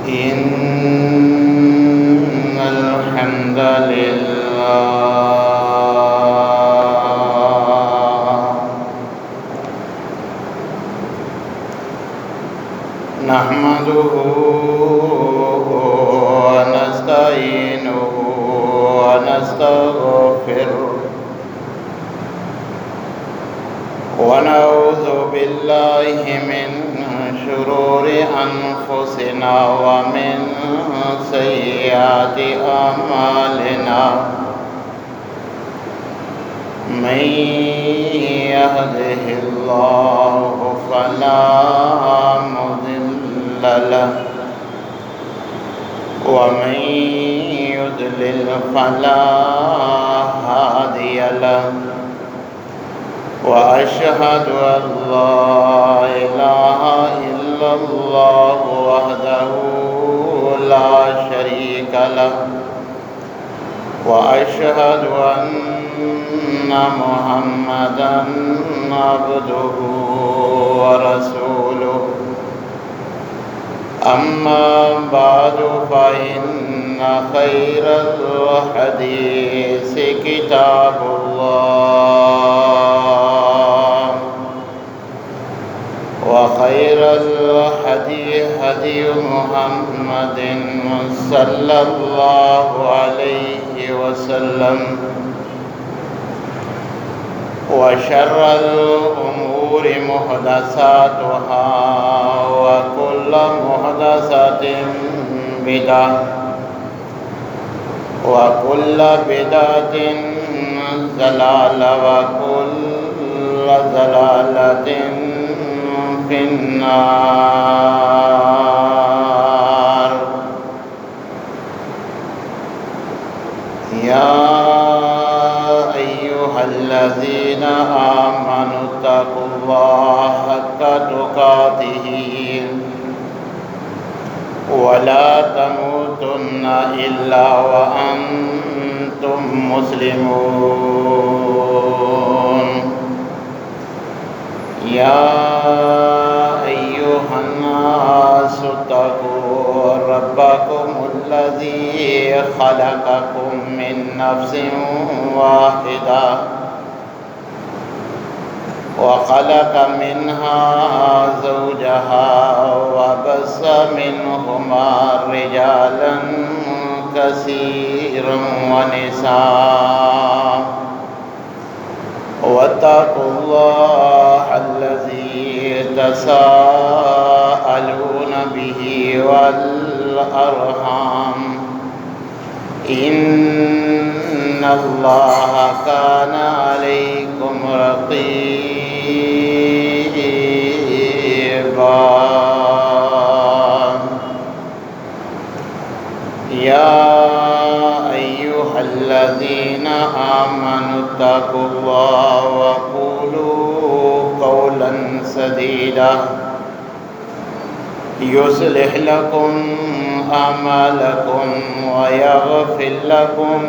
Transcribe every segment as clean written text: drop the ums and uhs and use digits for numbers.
إن الحمد لله نحمده ونستعينه ونستغفره ونعوذ بالله من شرور أنفسنا ومن سيئات أعمالنا من يهده الله فلا مضل له ومن يضلل فلا هادي له وأشهد أن لا إله إلا الله وحده لا شريك له وأشهد أن محمدًا عبده ورسوله أما بعد فإن خير الحديث كتاب الله وخير الهدي هدي محمد صلى الله عليه وسلم وشر الأمور محدثاتها وكل محدثة بدعة وكل بدعة ضلالة وكل ضلالة في النار. يا أيها الذين آمنوا اتقوا الله حق تقاته ولا تموتن إلا وأنتم مسلمون. يا أيها الناس اتقوا ربكم الذي خلقكم من نفس واحدة وخلق منها زوجها وبث منهما رجالا كثيرا ونساء واتقوا الله الذي تساءلون به والأرحام إن الله كان عليكم رقيبا. يا أيها الذين آمنوا اتقوا الله وقولوا قولا سديدا يصلح لكم أعمالكم ويغفر لكم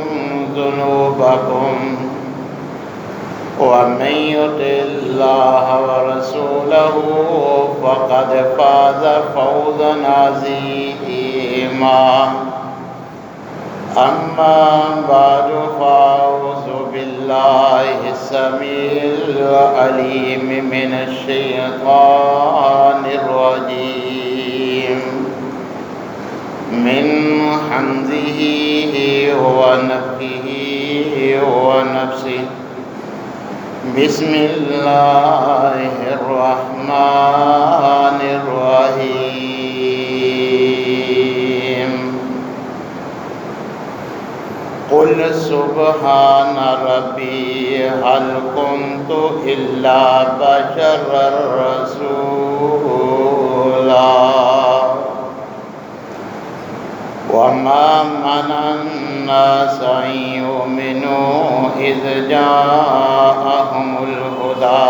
ذنوبكم ومن يطع الله ورسوله فقد فاز فوزا عظيما. أما بعد فأعوذ بالله السميع العليم من الشيطان الرجيم من حمزه ونفخه ونفسه. بسم الله الرحمن الرحيم. قل سبحان ربي هل كنت إلا بشرا رسولا وما منع الناس أن يؤمنوا إذ جاءهم الهدى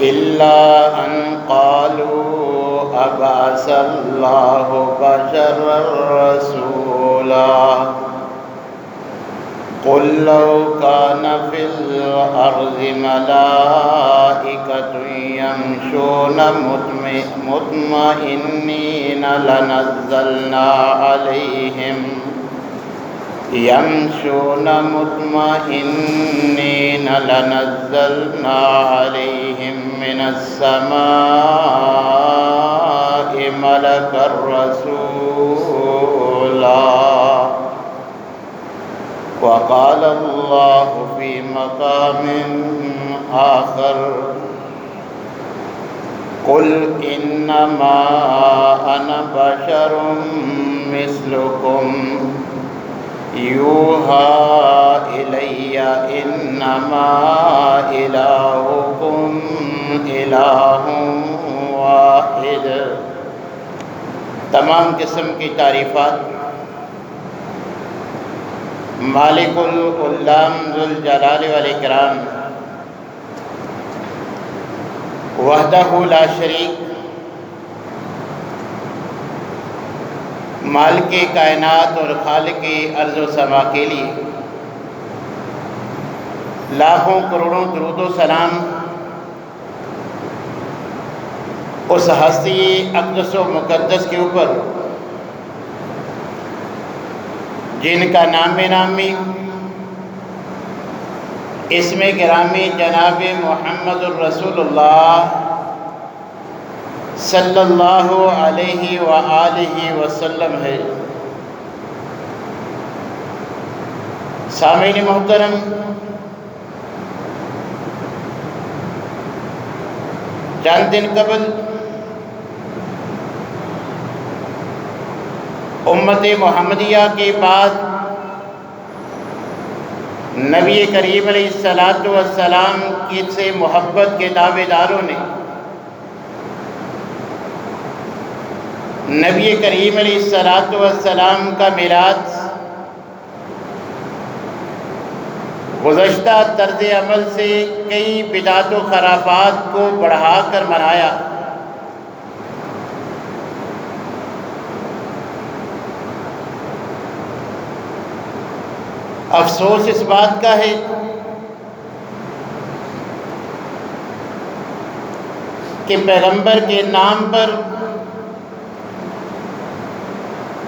إلا أن قالوا أبعث الله بشرا رسولا. قل لو كان في الأرض ملائكة يمشون مطمئنين لنزلنا عليهم من السماء ملكا رسولا وقال الله في مقام آخر قل إنما أنا بشر مثلكم يوحى إلي إنما إلهكم إله واحد۔ تمام قسم کی تعریفات مالک العلام ذوالجلال والاکرام وحدہ لا شریک، مالک کائنات اور خالق ارض و سما کے لیے لاکھوں کروڑوں درود و سلام اس ہستی اقدس و مقدس کے اوپر جن کا نام نامی اسم گرامی جناب محمد الرسول اللہ صلی اللہ علیہ وآلہ وسلم ہے۔ سامعین محترم، چند دن قبل امت محمدیہ کے بعد نبی کریم علیہ السلام کی سے محبت کے دعوے داروں نے نبی کریم علیہ السلام کا میلاد گزشتہ طرز عمل سے کئی بدعت و خرافات کو بڑھا کر منایا۔ افسوس اس بات کا ہے کہ پیغمبر کے نام پر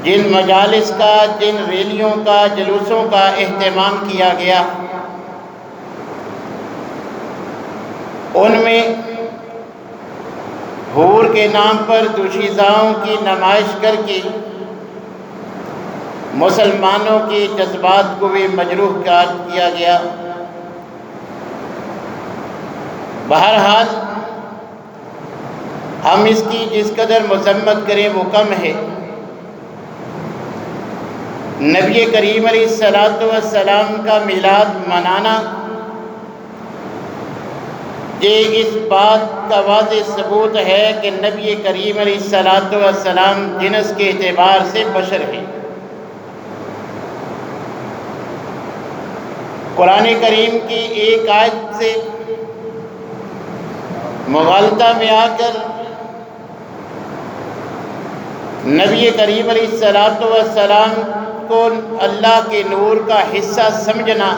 جن مجالس کا، جن ریلیوں کا، جلوسوں کا اہتمام کیا گیا، ان میں حور کے نام پر دوشیزاؤں کی نمائش کر کے مسلمانوں کے جذبات کو بھی مجروح کیا گیا۔ بہرحال ہم اس کی جس قدر مذمت کریں وہ کم ہے۔ نبی کریم علیہ السلام کا میلاد منانا یہ اس بات کا واضح ثبوت ہے کہ نبی کریم علیہ السلام جنس کے اعتبار سے بشر ہیں۔ قرآن کریم کی ایک آیت سے مغالطہ میں آ کر نبی کریم علیہ السلام کو اللہ کے نور کا حصہ سمجھنا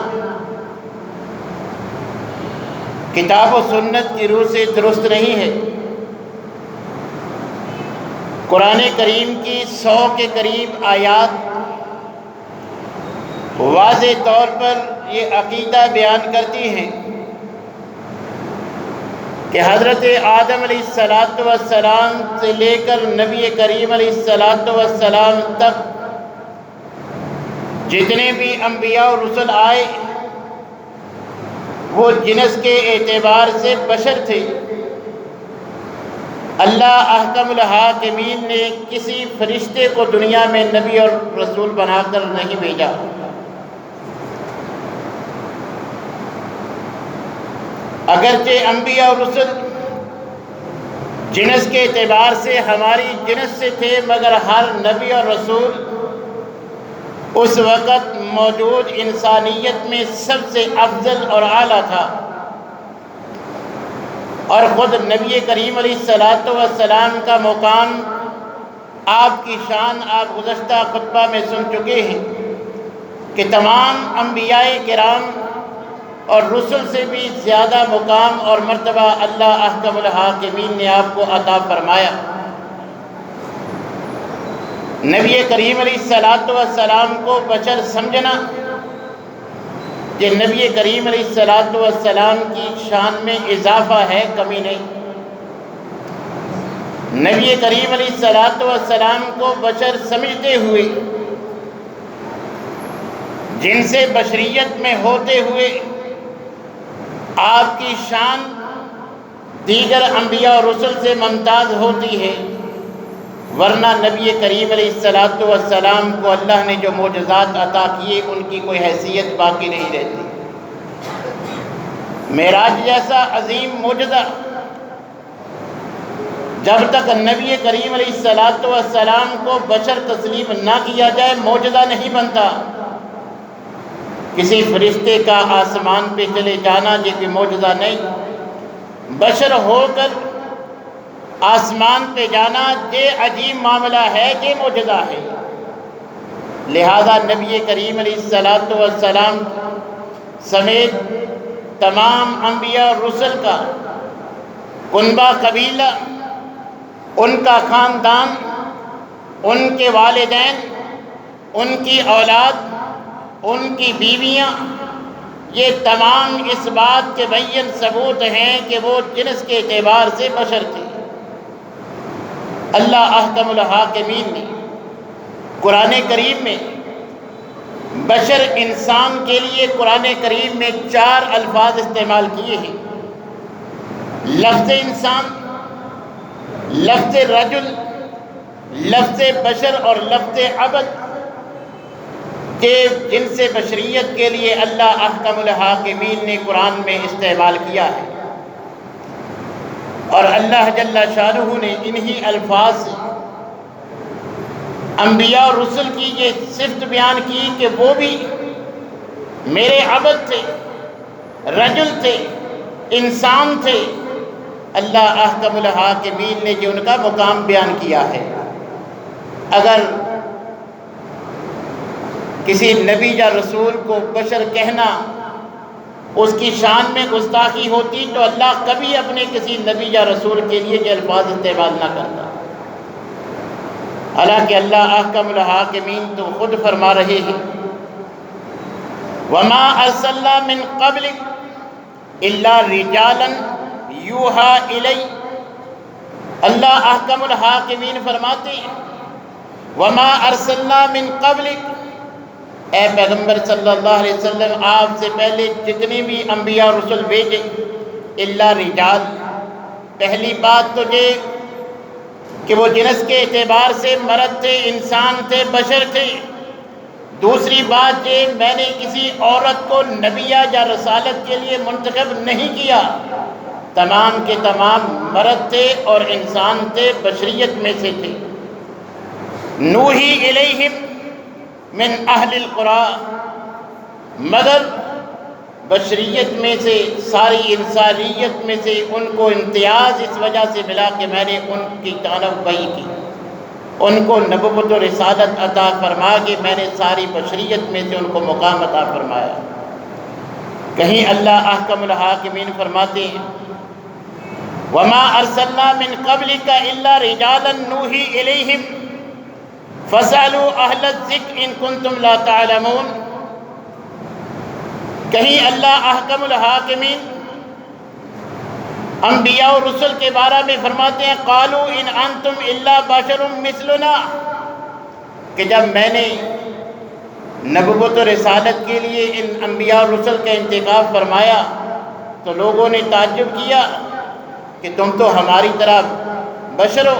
کتاب و سنت کی روح سے درست نہیں ہے۔ قرآن کریم کی 100 کے قریب آیات واضح طور پر یہ عقیدہ بیان کرتی ہیں کہ حضرت آدم علیہ السلام سے لے کر نبی کریم علیہ السلام تک جتنے بھی انبیاء اور رسل آئے وہ جنس کے اعتبار سے بشر تھے۔ اللہ احکم الحاکمین نے کسی فرشتے کو دنیا میں نبی اور رسول بنا کر نہیں بھیجا۔ اگرچہ انبیاء اور رسل جنس کے اعتبار سے ہماری جنس سے تھے، مگر ہر نبی اور رسول اس وقت موجود انسانیت میں سب سے افضل اور اعلیٰ تھا، اور خود نبی کریم علیہ السلام کا مقام، آپ کی شان آپ گزشتہ خطبہ میں سن چکے ہیں کہ تمام انبیاء کرام اور رسل سے بھی زیادہ مقام اور مرتبہ اللہ احکم الحاکمین نے آپ کو عطا فرمایا۔ نبی کریم علیہ السلام کو بشر سمجھنا کہ نبی کریم علیہ السلام کی شان میں اضافہ ہے، کمی نہیں۔ نبی کریم علیہ السلام کو بشر سمجھتے ہوئے، جن سے بشریت میں ہوتے ہوئے آپ کی شان دیگر انبیاء اور رسل سے ممتاز ہوتی ہے، ورنہ نبی کریم علیہ السلام کو اللہ نے جو معجزات عطا کیے ان کی کوئی حیثیت باقی نہیں رہتی۔ معراج جیسا عظیم معجزہ جب تک نبی کریم علیہ السلام کو بشر تسلیم نہ کیا جائے معجزہ نہیں بنتا۔ کسی فرشتے کا آسمان پہ چلے جانا یہ کوئی معجزہ نہیں، بشر ہو کر آسمان پہ جانا یہ عجیب معاملہ ہے، یہ معجزہ ہے۔ لہذا نبی کریم علیہ السلام سمیت تمام انبیاء اور رسل کا کنبہ قبیلہ، ان کا خاندان، ان کے والدین، ان کی اولاد، ان کی بیویاں، یہ تمام اس بات کے بین ثبوت ہیں کہ وہ جنس کے اعتبار سے بشر تھے۔ اللہ احکم الحاکمین نے قرآن کریم میں بشر انسان کے لیے قرآن کریم میں 4 الفاظ استعمال کیے ہیں، لفظ انسان، لفظ رجل، لفظ بشر اور لفظ عبد، کہ جن سے بشریت کے لیے اللہ احکم الحاکمین نے قرآن میں استعمال کیا ہے۔ اور اللہ جل شانہ نے انہی الفاظ سے انبیاء اور رسل کی یہ صفت بیان کی کہ وہ بھی میرے عبد تھے، رجل تھے، انسان تھے۔ اللہ احکم الحاکمین نے جو ان کا مقام بیان کیا ہے۔ اگر کسی نبی یا رسول کو بشر کہنا اس کی شان میں گستاخی ہوتی تو اللہ کبھی اپنے کسی نبی یا رسول کے لیے یہ الفاظ استعمال نہ کرتا۔ حالانکہ اللہ احکم الحاکمین تو خود فرما رہے ہیں وَمَا أَرْسَلْنَا مِن قَبْلِكَ إِلَّا رِجَالًا يُوحَىٰ إِلَيْهِ۔ اللہ احکم الحاکمین فرماتے ہیں وَمَا أَرْسَلْنَا مِن قَبْلِكَ، اے پیغمبر صلی اللہ علیہ وسلم آپ سے پہلے جتنے بھی انبیاء اور رسل بھیجے، الا رجال، پہلی بات تو یہ کہ وہ جنس کے اعتبار سے مرد تھے، انسان تھے، بشر تھے۔ دوسری بات یہ میں نے کسی عورت کو نبیہ یا رسالت کے لیے منتخب نہیں کیا، تمام کے تمام مرد تھے اور انسان تھے، بشریت میں سے تھے۔ نوحی الیہم من اہل القرى، مگر بشریت میں سے، ساری انسانیت میں سے ان کو امتیاز اس وجہ سے ملا کہ میں نے ان کی جانب وحی کی، ان کو نبوت و رسالت عطا فرما کے میں نے ساری بشریت میں سے ان کو مقام عطا فرمایا۔ کہیں اللہ احکم الحاکمین فرماتے ہیں وَمَا أَرْسَلْنَا مِن قَبْلِكَ إِلَّا رِجَالًا نُوحِي إِلَيْهِمْ فَاسْأَلُوا أَهْلَ الذِّكْرِ إِن كُنتُمْ لَا تَعْلَمُونَ۔ کہیں اللہ احکم الحاکمین انبیاء و رسل کے بارے میں فرماتے ہیں قَالُوا إِنْ أَنْتُمْ إِلَّا بَشَرٌ مِثْلُنَا، کہ جب میں نے نبوت و رسالت کے لیے ان انبیاء و رسل کا انتخاب فرمایا تو لوگوں نے تعجب کیا کہ تم تو ہماری طرح بشر ہو،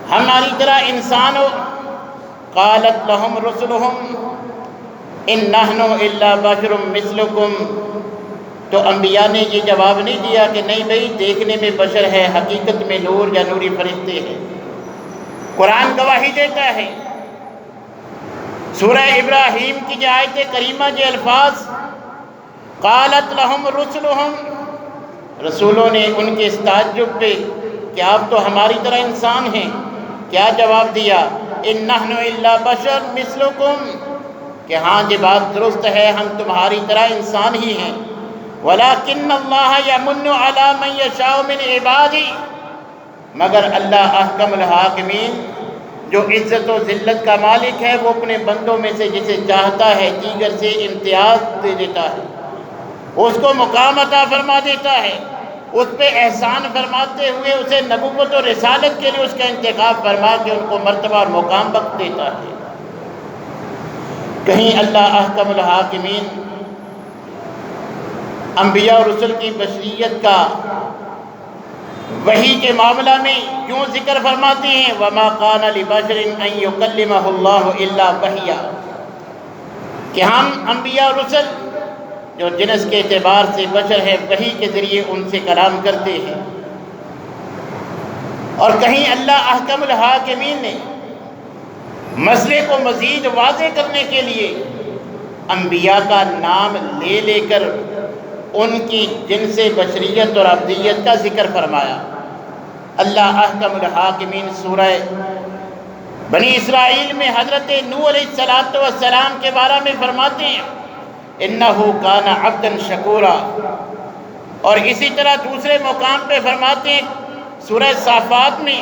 ہماری طرح انسان ہو۔ قالت لهم رسلهم ان نحن الا بشر مثلكم، تو انبیاء نے یہ جواب نہیں دیا کہ نہیں بھئی دیکھنے میں بشر ہے، حقیقت میں نور یا نوری فرشتے ہیں۔ قرآن گواہی دیتا ہے، سورہ ابراہیم کی جو آیت کریمہ جو الفاظ قالت لهم رسلهم، رسولوں نے ان کے اس تعجب پہ کہ آپ تو ہماری طرح انسان ہیں، کیا جواب دیا؟ ان نحن الا بشر مثلکم، کہ ہاں یہ بات درست ہے، ہم تمہاری طرح انسان ہی ہیں، وَلَٰكِنَّ اللَّهَ يَمُنُّ عَلَىٰ مَن يَشَاءُ مِنْ عِبَادِهِ، مگر اللہ احکم الحاکمین جو عزت و ذلت کا مالک ہے، وہ اپنے بندوں میں سے جسے چاہتا ہے دیگر سے امتیاز دے دیتا ہے، اس کو مقام عطا فرما دیتا ہے، اس پہ احسان فرماتے ہوئے اسے نبوت و رسالت کے لیے اس کا انتخاب فرما کے ان کو مرتبہ اور مقام بخش دیتا ہے۔ کہیں اللہ احکم الحاکمین انبیاء اور رسل کی بشریت کا وحی کے معاملہ میں یوں ذکر فرماتے ہیں وَمَا قَانَ لِبَشَرٍ أَن يُكَلِّمَهُ اللَّهُ إِلَّا وَحْيًا، کہ ہم انبیاء اور رسل جو جنس کے اعتبار سے بشر ہے، وحی کے ذریعے ان سے کلام کرتے ہیں۔ اور کہیں اللہ احکم الحاکمین نے مسئلے کو مزید واضح کرنے کے لیے انبیاء کا نام لے لے کر ان کی جنس بشریت اور ابدیت کا ذکر فرمایا۔ اللہ احکم الحاکمین سورہ بنی اسرائیل میں حضرت نوح علیہ السلام کے بارے میں فرماتے ہیں انہو کان عبدا شکورا، اور اسی طرح دوسرے مقام پہ فرماتے ہیں سورہ صافات میں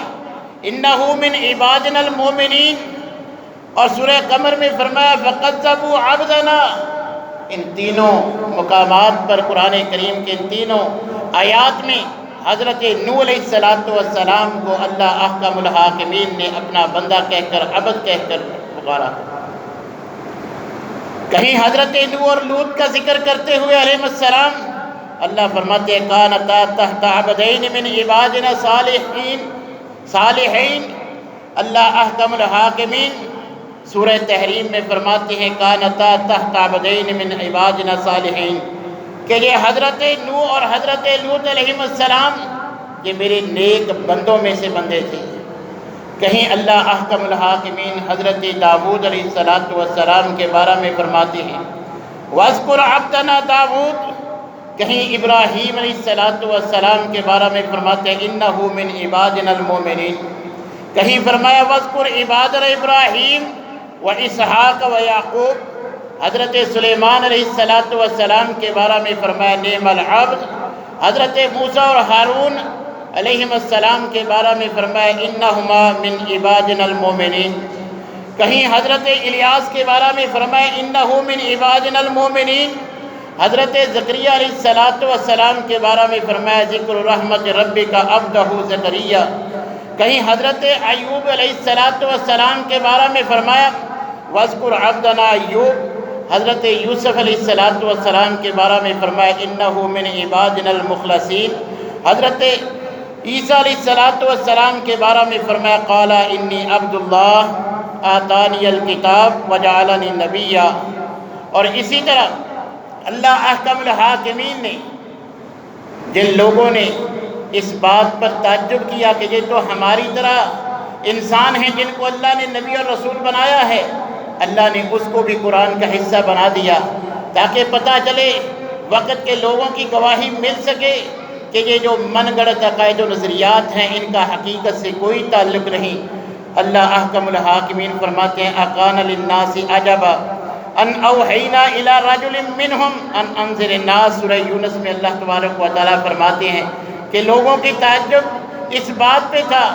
انہو من عبادنا المؤمنین، اور سورہ قمر میں فرمایا فَقَذَّبُوا عَبْدَنَا۔ ان تینوں مقامات پر قرآن کریم کے ان تینوں آیات میں حضرت نوح علیہ السلام کو اللہ احکم الحاکمین نے اپنا بندہ کہہ کر عبد کہہ کر پکارا۔ کہیں حضرت نوح اور لوط کا ذکر کرتے ہوئے علیہ السلام اللہ فرماتے ہیں کانتا تحت عبدین من عبادنا صالحین۔ اللہ احکم الحاکمین سورہ تحریم میں فرماتے ہیں کانتا تحت عبدین من عبادنا صالحین، کہ یہ حضرت نوح اور حضرت لوط علیہ السلام یہ میرے نیک بندوں میں سے بندے تھے۔ کہیں اللہ احکم الحاکمین حضرت داؤد علیہ السلام کے بارے میں فرماتے ہیں وَاذْكُرْ عَبْدَنَا داؤد، کہیں ابراہیم علیہ السلام کے بارے میں فرماتے ہیں اِنَّهُ مِنْ عِبَادِنَا الْمُؤْمِنِينَ، کہیں فرمایا وَاذْكُرْ عِبَادَنَا ابراہیم وَإِسْحَاقَ وَيَعْقُوبَ، حضرت سلیمان علیہ السلام کے بارے میں فرمایا نعم العبد، حضرت موسیٰ اور ہارون علیہ السلام کے بارے میں فرمایا انہما من عبادنا المؤمنین، کہیں حضرت الیاس کے بارے میں فرمایا انہو من عبادنا المؤمنین، حضرت زکریا علیہ السلام کے بارے میں فرمایا ذکر رحمت ربک عبدہ زکریا، کہیں حضرت ایوب علیہ السلام کے بارے میں فرمایا وَاذْكُرْ عَبْدَنَا ایوب، حضرت یوسف علیہ السلام کے بارے میں فرمایا انہو من عبادنا المخلصین، حضرت عیسیٰ علیہ السلام کے بارے میں فرمایا قال انی عبد اللہ آتانی الکتاب وجعلنی نبیا۔ اور اسی طرح اللہ احکم الحاکمین نے جن لوگوں نے اس بات پر تعجب کیا کہ یہ تو ہماری طرح انسان ہیں جن کو اللہ نے نبی اور رسول بنایا ہے، اللہ نے اس کو بھی قرآن کا حصہ بنا دیا تاکہ پتہ چلے وقت کے لوگوں کی گواہی مل سکے کہ یہ جو من گڑت عقائد و نظریات ہیں ان کا حقیقت سے کوئی تعلق نہیں۔ اللہ احکم الحاکمین فرماتے ہیں اکان للناس عجبا ان اوحینا الی رجل منہم ان انذر الناس، سورہ یونس میں اللہ تبارک و تعالیٰ فرماتے ہیں کہ لوگوں کی تعجب اس بات پہ تھا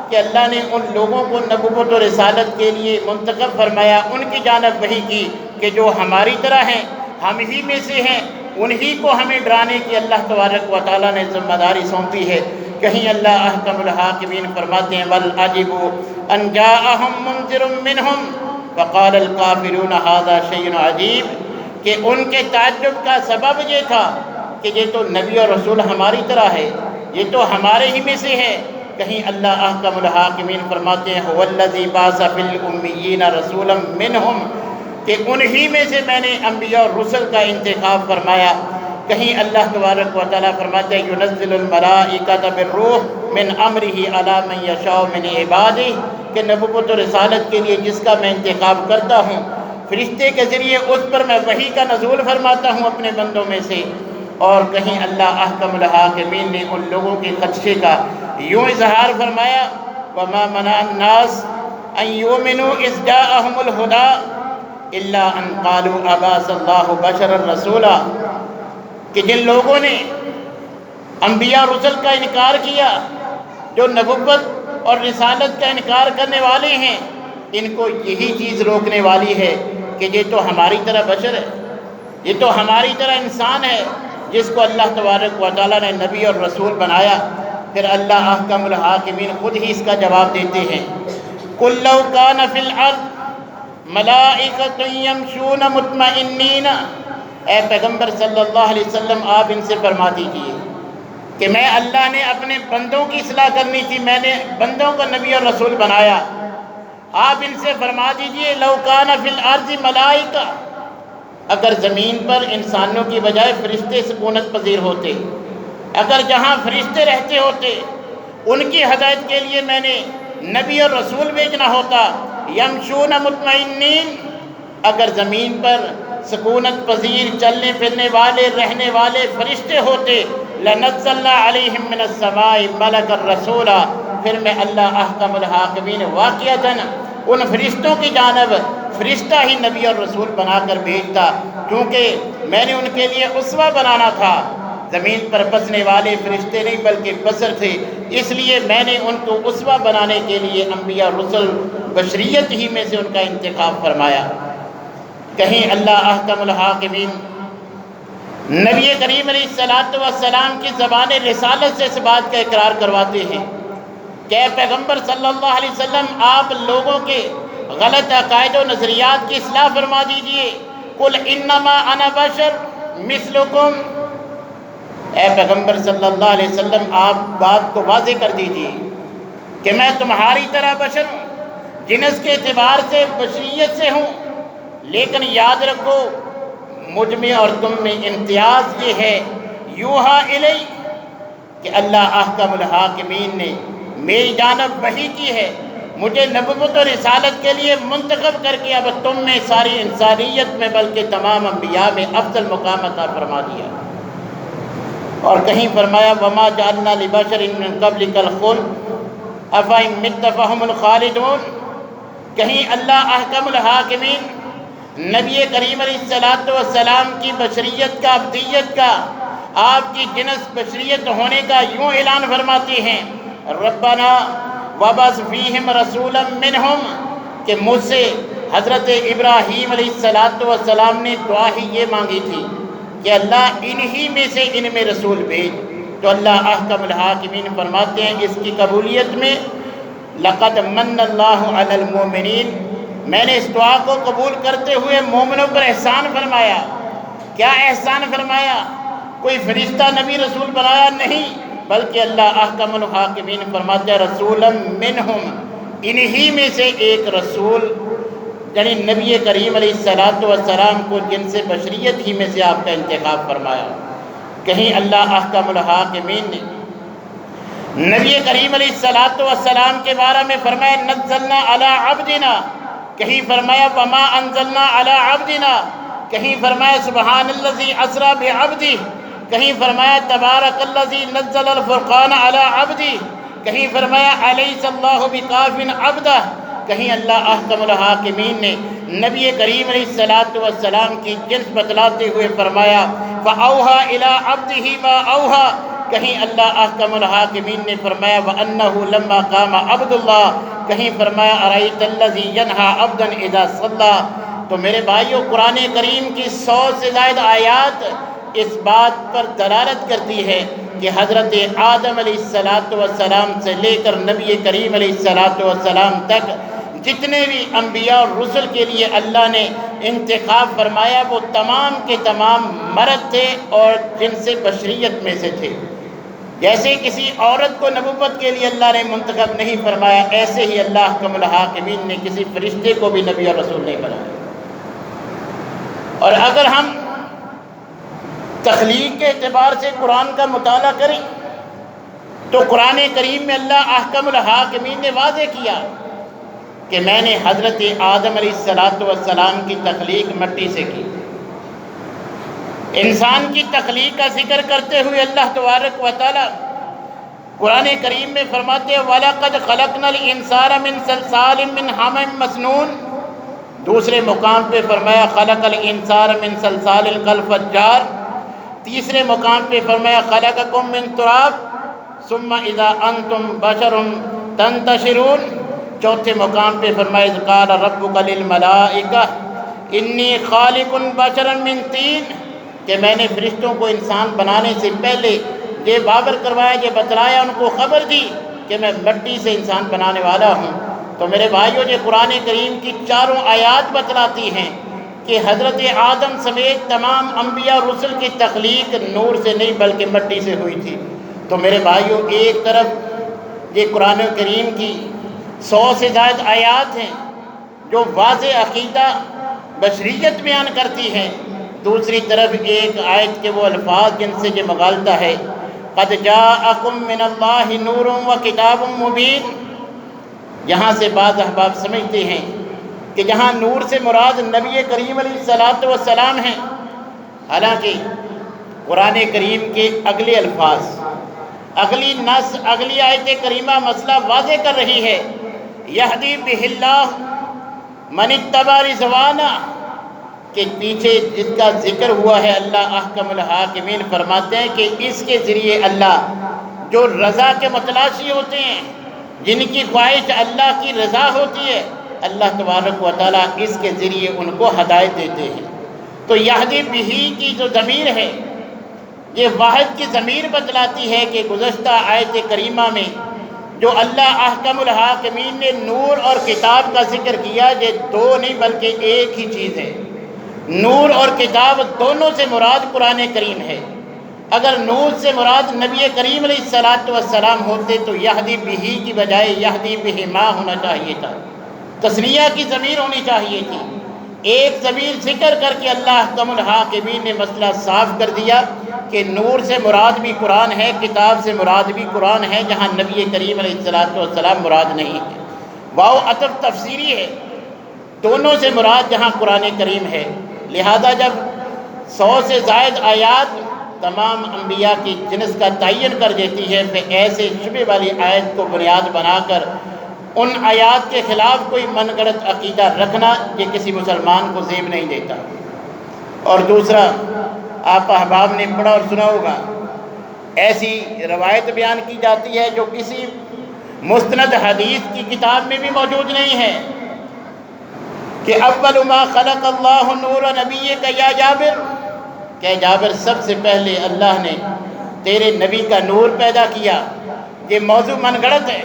کہ اللہ نے ان لوگوں کو نبوت و رسالت کے لیے منتخب فرمایا، ان کی جانب وحی کی کہ جو ہماری طرح ہیں، ہم ہی میں سے ہیں، انہی کو ہمیں ڈرانے کی اللہ تبارک و تعالیٰ نے ذمہ داری سونپی ہے۔ کہیں اللہ احکم الحاکمین فرماتے ہیں بل عجبوا ان جاءہم منذر منہم فقال الکافرون ھذا شیء عجیب، کہ ان کے تعجب کا سبب یہ تھا کہ یہ تو نبی اور رسول ہماری طرح ہے، یہ تو ہمارے ہی میں سے ہے۔ کہیں اللہ احکم الحاکمین فرماتے ہیں هو الذی بعث فی الامیین رسولا منہم، کہ انہی میں سے میں نے انبیاء اور رسل کا انتخاب فرمایا۔ کہیں اللہ تبارک و تعالیٰ فرماتے ہیں ینزل الملائکۃ بالروح من امرہ علی من یشاء من عبادہ، کہ نبوت و رسالت کے لیے جس کا میں انتخاب کرتا ہوں فرشتے کے ذریعے اس پر میں وحی کا نزول فرماتا ہوں اپنے بندوں میں سے۔ اور کہیں اللہ احکم الحاکمین نے ان لوگوں کے خدشے کا یوں اظہار فرمایا وما منع الناس ان یؤمنوا اذ جاءہم الہدی الا ان قالوا ابعث اللہ بشرا رسولا، کہ جن لوگوں نے انبیاء رسل کا انکار کیا، جو نبوت اور رسالت کا انکار کرنے والے ہیں، ان کو یہی چیز روکنے والی ہے کہ یہ تو ہماری طرح بشر ہے، یہ تو ہماری طرح انسان ہے جس کو اللہ تبارک و تعالیٰ نے نبی اور رسول بنایا۔ پھر اللہ احکم الحاکمین خود ہی اس کا جواب دیتے ہیں، قُل لَوْ كَانَ فِي الْأَرْضِ مَلَائِكَةٌ يَمْشُونَ مُطْمَئِنِّينَ، اے پیغمبر صلی اللہ علیہ وسلم آپ ان سے فرما دیجئے کہ میں اللہ نے اپنے بندوں کی اصلاح کرنی تھی، میں نے بندوں کو نبی اور رسول بنایا۔ آپ ان سے فرما دیجئے لَوْ كَانَ فِي الْأَرْضِ مَلَائِكَةٌ، اگر زمین پر انسانوں کی بجائے فرشتے سکونت پذیر ہوتے، اگر جہاں فرشتے رہتے ہوتے ان کی ہدایت کے لیے میں نے نبی اور رسول بھیجنا ہوتا، یمشون مطمئنین، اگر زمین پر سکونت پذیر چلنے پھرنے والے رہنے والے فرشتے ہوتے، لنزلنا علیہم من السماء ملکا رسولا، پھر میں اللہ احکم الحاکمین واقعتاً ان فرشتوں کی جانب فرشتہ ہی نبی اور رسول بنا کر بھیجتا، کیونکہ میں نے ان کے لیے اسوہ بنانا تھا۔ زمین پر بسنے والے فرشتے نہیں بلکہ بشر تھے، اس لیے میں نے ان کو اسوہ بنانے کے لیے انبیاء رسل بشریت ہی میں سے ان کا انتخاب فرمایا۔ کہیں اللہ احکم الحاکمین نبی کریم علیہ السلام کی زبان رسالت سے اس بات کا اقرار کرواتے ہیں کہ اے پیغمبر صلی اللہ علیہ وسلم آپ لوگوں کے غلط عقائد و نظریات کی اصلاح فرما دیجئے، قُلْ إِنَّمَا أَنَا بَشَرٌ مِثْلُكُمْ، اے پیغمبر صلی اللہ علیہ وسلم آپ بات کو واضح کر دیجئے کہ میں تمہاری طرح بشر ہوں، جنس کے اعتبار سے بشریت سے ہوں، لیکن یاد رکھو مجھ میں اور تم میں امتیاز یہ ہے، یوحا الی، کہ اللہ احکم الحاکمین نے میری جانب وحی کی ہے، مجھے نبوت و رسالت کے لیے منتخب کر کے اب تم میں ساری انسانیت میں بلکہ تمام انبیاء میں افضل مقام عطا فرما دیا۔ اور کہیں فرمایا وما جعلنا لبشر من قبلک الخلد افإن مت فهم الخالدون، کہیں اللہ احکم الحاکمین نبی کریم علیہ السلام کی بشریت کا، ابدیت کا، آپ کی جنس بشریت ہونے کا یوں اعلان فرماتے ہیں، ربنا وابعث فیہم رسولا منہم، کہ مجھ سے حضرت ابراہیم علیہ السلام نے دعا ہی یہ مانگی تھی کہ اللہ انہی میں سے ان میں رسول بھیج۔ تو اللہ احکم الحاکمین فرماتے ہیں اس کی قبولیت میں لقد من اللہ علی المؤمنین، میں نے اس دعا کو قبول کرتے ہوئے مومنوں پر احسان فرمایا۔ کیا احسان فرمایا؟ کوئی فرشتہ نبی رسول بنایا نہیں، بلکہ اللہ احکم الحاکمین فرماتے ہیں رسولا منہم، انہی میں سے ایک رسول، یعنی نبی کریم علیہ السلام کو جن سے بشریت ہی میں سے آپ کا انتخاب فرمایا۔ کہیں اللہ احکم الحاکمین نے نبی کریم علیہ السلام کے بارے میں فرمایا نزلنا علی عبدنا، کہیں فرمایا وما انزلنا علی عبدنا، کہیں فرمایا سبحان الذی اسری بعبدہ، کہیں فرمایا تبارک الذی نزل الفرقان علی عبدہ، کہیں فرمایا الیس اللہ بکاف عبدہ، کہیں اللہ احکم الحاکمین نے نبی کریم علیہ السلام کی جنس بتلاتے ہوئے فرمایا فاوحی الی عبدہ ما اوحی، کہیں اللہ احکم الحاکمین نے فرمایا وَأَنَّهُ لَمَّا قَامَ عَبْدُ اللَّهِ، کہیں فرمایا أَرَأَيْتَ الَّذِي يَنْهَى عَبْدًا إِذَا صَلَّى۔ تو میرے بھائیو قرآن کریم کی 100 سے زائد آیات اس بات پر دلالت کرتی ہے کہ حضرت آدم علیہ السلام سے لے کر نبی کریم علیہ السلام تک جتنے بھی انبیاء اور رسل کے لیے اللہ نے انتخاب فرمایا وہ تمام کے تمام مرد تھے اور جن سے بشریت میں سے تھے۔ جیسے کسی عورت کو نبوت کے لیے اللہ نے منتخب نہیں فرمایا، ایسے ہی اللہ احکم الحاکمین نے کسی فرشتے کو بھی نبی اور رسول نہیں بنایا۔ اور اگر ہم تخلیق کے اعتبار سے قرآن کا مطالعہ کریں تو قرآن کریم میں اللہ احکم الحاکمین نے واضح کیا کہ میں نے حضرت آدم علیہ السلام کی تخلیق مٹی سے کی۔ انسان کی تخلیق کا ذکر کرتے ہوئے اللہ تبارک و تعالی قرآن کریم میں فرماتے ہیں وَلَقَدْ خَلَقْنَا الْإِنسَانَ مِنْ صَلْصَالٍ مِّنْ حَمَإٍ مَّسْنُونٍ دوسرے مقام پہ فرمایا خلق الانسان من صلصال کالفخار، تیسرے مقام پہ فرمایا خلقکم من تراب ثم اذا انتم بشر تنتشرون، چوتھے مقام پہ فرمایا اذ قال ربک للملائکہ انی خالق بشرا من طین، کہ میں نے فرشتوں کو انسان بنانے سے پہلے یہ باور کروایا، یہ بتلایا، ان کو خبر دی کہ میں مٹی سے انسان بنانے والا ہوں۔ تو میرے بھائیوں، یہ قرآن کریم کی چاروں آیات بتلاتی ہیں کہ حضرت آدم سمیت تمام انبیاء رسل کی تخلیق نور سے نہیں بلکہ مٹی سے ہوئی تھی۔ تو میرے بھائیوں، ایک طرف یہ قرآن کریم کی 100 سے زائد آیات ہیں جو واضح عقیدہ بشریت بیان کرتی ہیں، دوسری طرف ایک آیت کے وہ الفاظ جن سے یہ مغالطہ ہے، قد جاءکم من اللہ نور و کتاب مبین۔ یہاں سے بعض احباب سمجھتے ہیں کہ جہاں نور سے مراد نبی کریم علیہ السلام ہیں، حالانکہ قرآن کریم کے اگلے الفاظ، اگلی نص، اگلی آیت کریمہ مسئلہ واضح کر رہی ہے، یہدی بہ اللہ من اتبع رضوانہ، کہ پیچھے جس کا ذکر ہوا ہے اللہ احکم الحاکمین فرماتے ہیں کہ اس کے ذریعے اللہ جو رضا کے متلاشی ہوتے ہیں، جن کی خواہش اللہ کی رضا ہوتی ہے، اللہ تبارک و تعالیٰ اس کے ذریعے ان کو ہدایت دیتے ہیں۔ تو یہدی بہ کی جو ضمیر ہے، یہ واحد کی ضمیر بتلاتی ہے کہ گزشتہ آیت کریمہ میں جو اللہ احکم الحاکمین نے نور اور کتاب کا ذکر کیا، یہ دو نہیں بلکہ ایک ہی چیز ہے۔ نور اور کتاب دونوں سے مراد قرآن کریم ہے۔ اگر نور سے مراد نبی کریم علیہ السلام ہوتے تو یہدی بہ کی بجائے یہدی بہما ہونا چاہیے تھا، تثنیہ کی ضمیر ہونی چاہیے تھی۔ ایک ضمیر ذکر کر کے اللہ احکم الحاکمین نے مسئلہ صاف کر دیا کہ نور سے مراد بھی قرآن ہے، کتاب سے مراد بھی قرآن ہے، جہاں نبی کریم علیہ السلام مراد نہیں ہے۔ واو عطف تفسیری ہے، دونوں سے مراد جہاں قرآن کریم ہے۔ لہذا جب 100 سے زائد آیات تمام انبیاء کی جنس کا تعین کر دیتی ہے، پھر ایسے شبہ والی آیت کو بنیاد بنا کر ان آیات کے خلاف کوئی من گڑت عقیدہ رکھنا، یہ کسی مسلمان کو زیب نہیں دیتا۔ اور دوسرا، آپ احباب نے پڑھا اور سنا ہوگا، ایسی روایت بیان کی جاتی ہے جو کسی مستند حدیث کی کتاب میں بھی موجود نہیں ہے کہ اول ما خلق اللہ نور نبیک یا جابر، کہ جابر سب سے پہلے اللہ نے تیرے نبی کا نور پیدا کیا۔ یہ موضوع من گڑت ہے،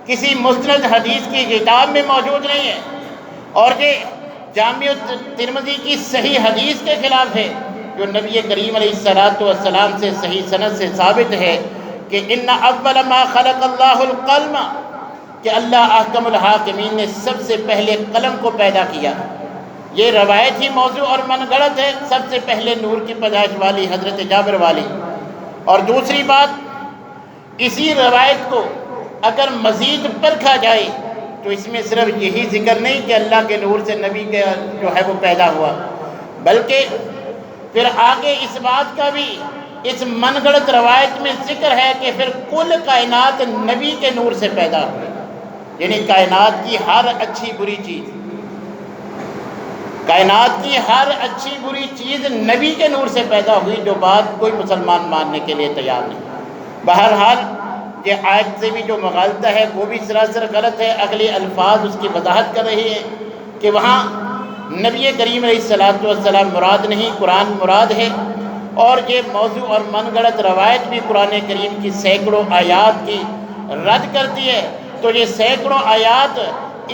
کسی مستند حدیث کی کتاب میں موجود نہیں ہے، اور یہ جامع ترمذی کی صحیح حدیث کے خلاف ہے جو نبی کریم علیہ السلام سے صحیح سند سے ثابت ہے کہ ان اول ما خلق اللہ القلم، کہ اللہ احکم الحاکمین نے سب سے پہلے قلم کو پیدا کیا۔ یہ روایت ہی موضوع اور من گڑت ہے، سب سے پہلے نور کی پیدائش والی حضرت جابر والی۔ اور دوسری بات، اسی روایت کو اگر مزید پرکھا جائے تو اس میں صرف یہی ذکر نہیں کہ اللہ کے نور سے نبی کا جو ہے وہ پیدا ہوا، بلکہ پھر آگے اس بات کا بھی اس من گڑت روایت میں ذکر ہے کہ پھر کل کائنات نبی کے نور سے پیدا ہوئی، یعنی کائنات کی ہر اچھی بری چیز، کائنات کی ہر اچھی بری چیز نبی کے نور سے پیدا ہوئی، جو بات کوئی مسلمان ماننے کے لیے تیار نہیں۔ بہرحال یہ آیت سے بھی جو مغالطہ ہے وہ بھی سراسر غلط ہے۔ اگلے الفاظ اس کی وضاحت کر رہی ہے کہ وہاں نبی کریم علیہ السلام مراد نہیں، قرآن مراد ہے۔ اور یہ موضوع اور من گڑت روایت بھی قرآن کریم کی سینکڑوں آیات کی رد کرتی ہے۔ تو یہ سینکڑوں آیات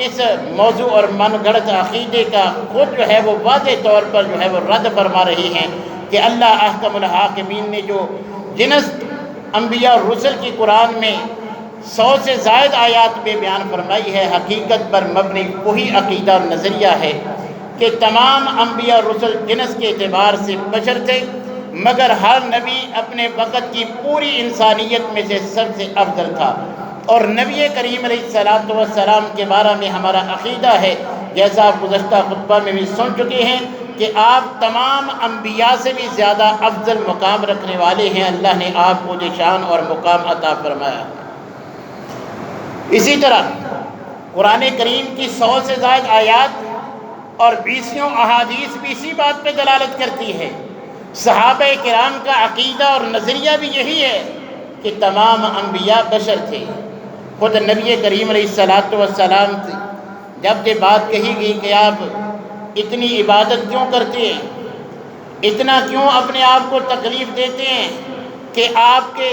اس موضوع اور من گڑت عقیدے کا خود جو ہے وہ واضح طور پر جو ہے وہ رد فرما رہی ہیں کہ اللہ احکم الحاکمین نے جو جنس انبیاء اور رسل کی قرآن میں 100 سے زائد آیات میں بیان فرمائی ہے، حقیقت پر مبنی وہی عقیدہ اور نظریہ ہے کہ تمام انبیاء اور رسل جنس کے اعتبار سے بشر تھے، مگر ہر نبی اپنے وقت کی پوری انسانیت میں سے سب سے افضل تھا۔ اور نبی کریم علیہ السلام کے بارے میں ہمارا عقیدہ ہے، جیسا آپ گزشتہ خطبہ میں بھی سن چکے ہیں، کہ آپ تمام انبیاء سے بھی زیادہ افضل مقام رکھنے والے ہیں۔ اللہ نے آپ کو یہ شان اور مقام عطا فرمایا۔ اسی طرح قرآن کریم کی 100 سے زائد آیات اور 20 احادیث بھی اسی بات پہ دلالت کرتی ہے۔ صحابہ کرام کا عقیدہ اور نظریہ بھی یہی ہے کہ تمام انبیاء بشر تھے۔ خود نبی کریم علیہ السلام جب یہ بات کہی گئی کہ آپ اتنی عبادت کیوں کرتے ہیں، اتنا کیوں اپنے آپ کو تکلیف دیتے ہیں کہ آپ کے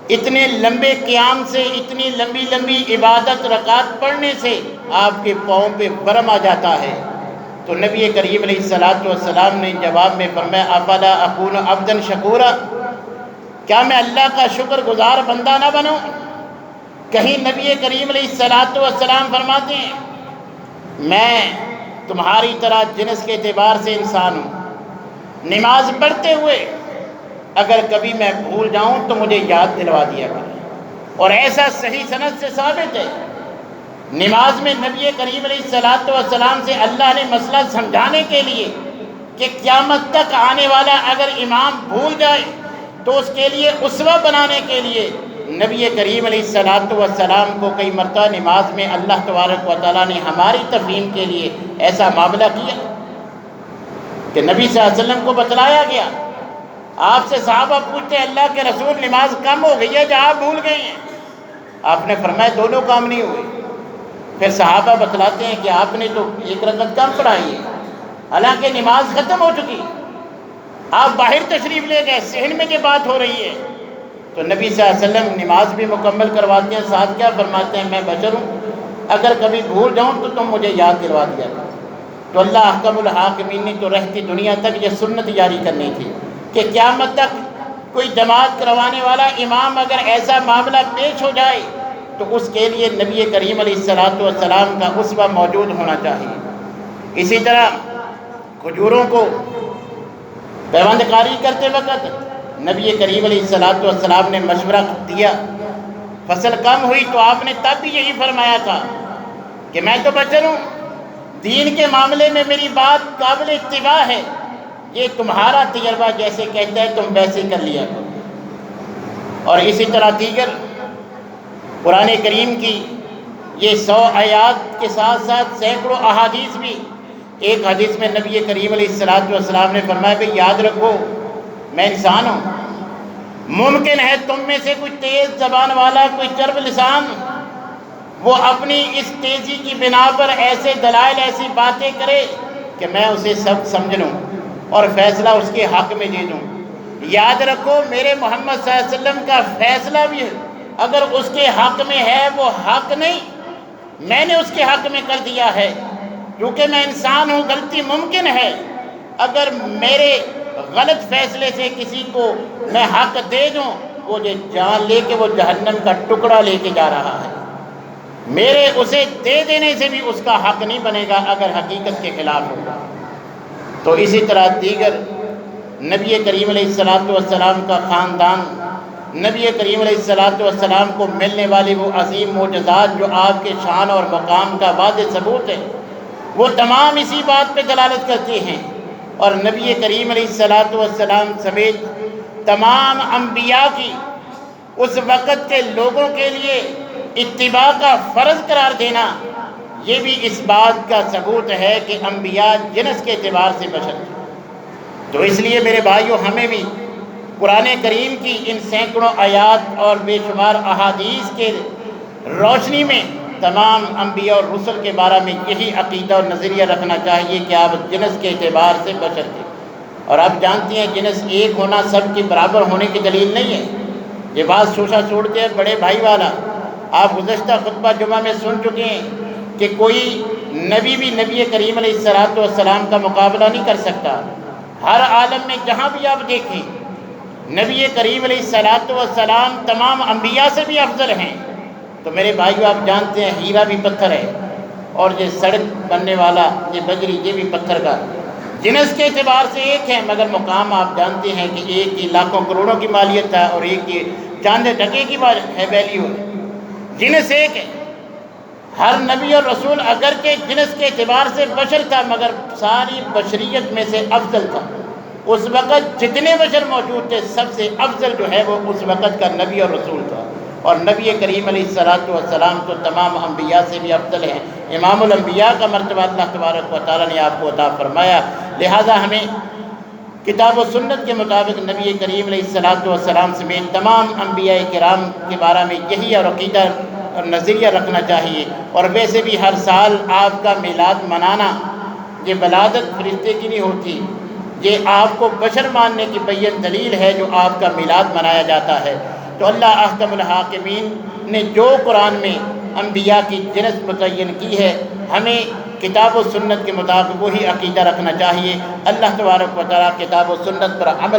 اتنے لمبے قیام سے، اتنی لمبی لمبی عبادت رکعت پڑھنے سے آپ کے پاؤں پہ برم آ جاتا ہے، تو نبی کریم علیہ السلام نے جواب میں فرمایا افلا اکون عبدا شکورا، کیا میں اللہ کا شکر گزار بندہ نہ بنوں؟ کہیں نبی کریم علیہ السلام فرماتے ہیں میں تمہاری طرح جنس کے اعتبار سے انسان ہوں، نماز پڑھتے ہوئے اگر کبھی میں بھول جاؤں تو مجھے یاد دلوا دیا کرے، اور ایسا صحیح سند سے ثابت ہے۔ نماز میں نبی کریم علیہ السلام سے اللہ نے مسئلہ سمجھانے کے لیے کہ قیامت تک آنے والا اگر امام بھول جائے تو اس کے لیے اسوہ بنانے کے لیے نبی کریم علیہ السلام کو کئی مرتبہ نماز میں اللہ تبارک و تعالیٰ نے ہماری تفہیم کے لیے ایسا معاملہ کیا کہ نبی صلی اللہ علیہ وسلم کو بتلایا گیا۔ آپ سے صحابہ پوچھتے اللہ کے رسول نماز کم ہو گئی ہے یا آپ بھول گئے ہیں؟ آپ نے فرمایا دونوں کام نہیں ہوئے۔ پھر صحابہ بتلاتے ہیں کہ آپ نے تو 1 رکعت کم پڑھائی ہے، حالانکہ نماز ختم ہو چکی، آپ باہر تشریف لے گئے، صحن میں یہ بات ہو رہی ہے۔ تو نبی صلی اللہ علیہ وسلم نماز بھی مکمل کرواتے ہیں، ساتھ کیا فرماتے ہیں میں بشر ہوں، اگر کبھی بھول جاؤں تو تم مجھے یاد دلوا دیا کرو۔ تو اللہ احکم الحاکمین نے تو رہتی دنیا تک یہ سنت جاری کرنی تھی کہ قیامت تک کوئی جماعت کروانے والا امام اگر ایسا معاملہ پیش ہو جائے تو اس کے لیے نبی کریم علیہ السلام کا اسوہ موجود ہونا چاہیے۔ اسی طرح کھجوروں کو پیوند کاری کرتے وقت نبی کریم علیہ السلام نے مشورہ دیا، فصل کم ہوئی تو آپ نے تب بھی یہی فرمایا تھا کہ میں تو بشر ہوں، دین کے معاملے میں میری بات قابل اتباع ہے، یہ تمہارا تجربہ جیسے کہتا ہے تم ویسے کر لیا کرو۔ اور اسی طرح دیگر قرآن کریم کی یہ 100 آیات کے ساتھ ساتھ سینکڑوں احادیث بھی۔ ایک حدیث میں نبی کریم علیہ السلام نے فرمایا کہ یاد رکھو میں انسان ہوں، ممکن ہے تم میں سے کوئی تیز زبان والا، کوئی چرب لسان، وہ اپنی اس تیزی کی بنا پر ایسے دلائل، ایسی باتیں کرے کہ میں اسے سب سمجھ لوں اور فیصلہ اس کے حق میں دے دوں۔ یاد رکھو میرے محمد صلی اللہ علیہ وسلم کا فیصلہ بھی اگر اس کے حق میں ہے وہ حق نہیں، میں نے اس کے حق میں کر دیا ہے، کیونکہ میں انسان ہوں، غلطی ممکن ہے۔ اگر میرے غلط فیصلے سے کسی کو میں حق دے دوں، وہ جان لے کے وہ جہنم کا ٹکڑا لے کے جا رہا ہے، میرے اسے دے دینے سے بھی اس کا حق نہیں بنے گا اگر حقیقت کے خلاف ہوگا۔ تو اسی طرح دیگر نبی کریم علیہ السلام کا خاندان، نبی کریم علیہ السلام کو ملنے والی وہ عظیم معجزات جو آپ کے شان اور مقام کا واضح ثبوت ہے، وہ تمام اسی بات پہ دلالت کرتے ہیں۔ اور نبی کریم علیہ السلام سمیت تمام انبیاء کی اس وقت کے لوگوں کے لیے اتباع کا فرض قرار دینا، یہ بھی اس بات کا ثبوت ہے کہ انبیاء جنس کے اعتبار سے بشر تھے۔ تو اس لیے میرے بھائیوں ہمیں بھی قرآن کریم کی ان سینکڑوں آیات اور بے شمار احادیث کے روشنی میں تمام انبیاء اور رسل کے بارے میں یہی عقیدہ اور نظریہ رکھنا چاہیے کہ آپ جنس کے اعتبار سے بشر تھے۔ اور آپ جانتی ہیں جنس ایک ہونا سب کے برابر ہونے کی دلیل نہیں ہے، یہ بات شوشہ چھوڑتے ہیں بڑے بھائی والا۔ آپ گزشتہ خطبہ جمعہ میں سن چکے ہیں کہ کوئی نبی بھی نبی کریم علیہ السلام کا مقابلہ نہیں کر سکتا۔ ہر عالم میں جہاں بھی آپ دیکھیں نبی کریم علیہ السلام تمام انبیاء سے بھی افضل ہیں۔ تو میرے بھائیو آپ جانتے ہیں ہیرا بھی پتھر ہے، اور یہ سڑک بننے والا یہ بجری یہ بھی پتھر کا، جنس کے اعتبار سے ایک ہے، مگر مقام آپ جانتے ہیں کہ ایک کی لاکھوں کروڑوں کی مالیت ہے اور ایک کی چاند ڈھکے کی ہے ویلیو ہے۔ جنس ایک ہے، ہر نبی اور رسول اگر کہ جنس کے اعتبار سے بشر تھا مگر ساری بشریت میں سے افضل تھا۔ اس وقت جتنے بشر موجود تھے سب سے افضل جو ہے وہ اس وقت کا نبی اور رسول تھا۔ اور نبی کریم علیہ الصلوۃ والسلام تو تمام انبیاء سے بھی افضل ہیں، امام الانبیاء کا مرتبہ اللہ تبارک و تعالیٰ نے آپ کو عطا فرمایا۔ لہٰذا ہمیں کتاب و سنت کے مطابق نبی کریم علیہ الصلوۃ والسلام سمیت تمام انبیاء کرام کے بارے میں یہی اور عقیدہ اور نظریہ رکھنا چاہیے۔ اور ویسے بھی ہر سال آپ کا میلاد منانا یہ ولادت فرشتے کی نہیں ہوتی، یہ آپ کو بشر ماننے کی بین دلیل ہے جو آپ کا میلاد منایا جاتا ہے۔ تو اللہ احکم الحاکمین نے جو قرآن میں انبیاء کی جنس متعین کی ہے، ہمیں کتاب و سنت کے مطابق وہی عقیدہ رکھنا چاہیے۔ اللہ تبارک و تعالیٰ کتاب و سنت پر عمل